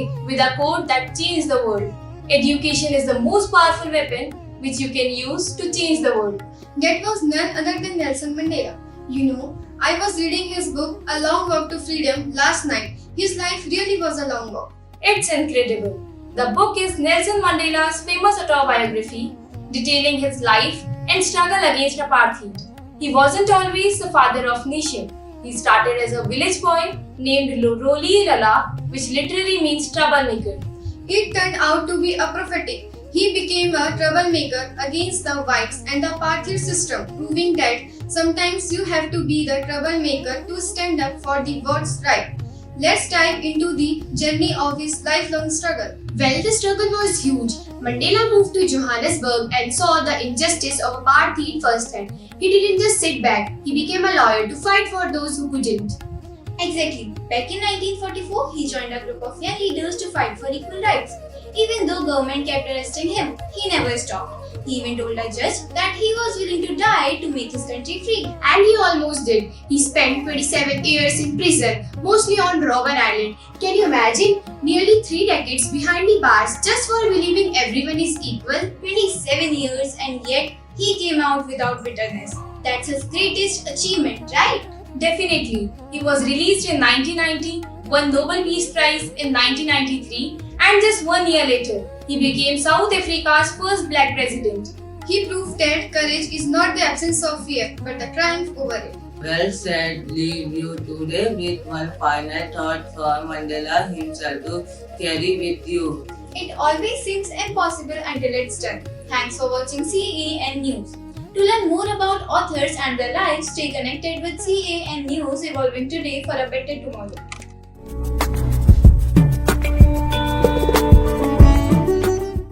today with a quote that changed the world. Education is the most powerful weapon which you can use to change the world. That was none other than Nelson Mandela. You know, I was reading his book A Long Walk to Freedom last night. His life really was a long walk. It's incredible. The book is Nelson Mandela's famous autobiography detailing his life and struggle against apartheid. He wasn't always the father of nation. He started as a village boy named Roli Lala, which literally means troublemaker. It turned out to be a prophetic. He became a troublemaker against the whites and the apartheid system, proving that sometimes you have to be the troublemaker to stand up for the what's right. Let's dive into the journey of his lifelong struggle. Well, the struggle was huge. Mandela moved to Johannesburg and saw the injustice of apartheid firsthand. He didn't just sit back, he became a lawyer to fight for those who couldn't. Exactly. Back in 1944, he joined a group of young leaders to fight for equal rights. Even though government kept arresting him, he never stopped. He even told a judge that he was willing to die to make his country free. And he almost did. He spent 27 years in prison, mostly on Robben Island. Can you imagine? Nearly 3 decades behind the bars just for believing everyone is equal. 27 years, and yet he came out without bitterness. That's his greatest achievement, right? Definitely. He was released in 1990, won Nobel Peace Prize in 1993, and just 1 year later, he became South Africa's first black president. He proved that courage is not the absence of fear, but the triumph over it. Well said. Leave you today with one final thought from Mandela himself to carry with you. It always seems impossible until it's done. Thanks for watching CAN News. To learn more about authors and their lives, stay connected with CAN News, evolving today for a better tomorrow.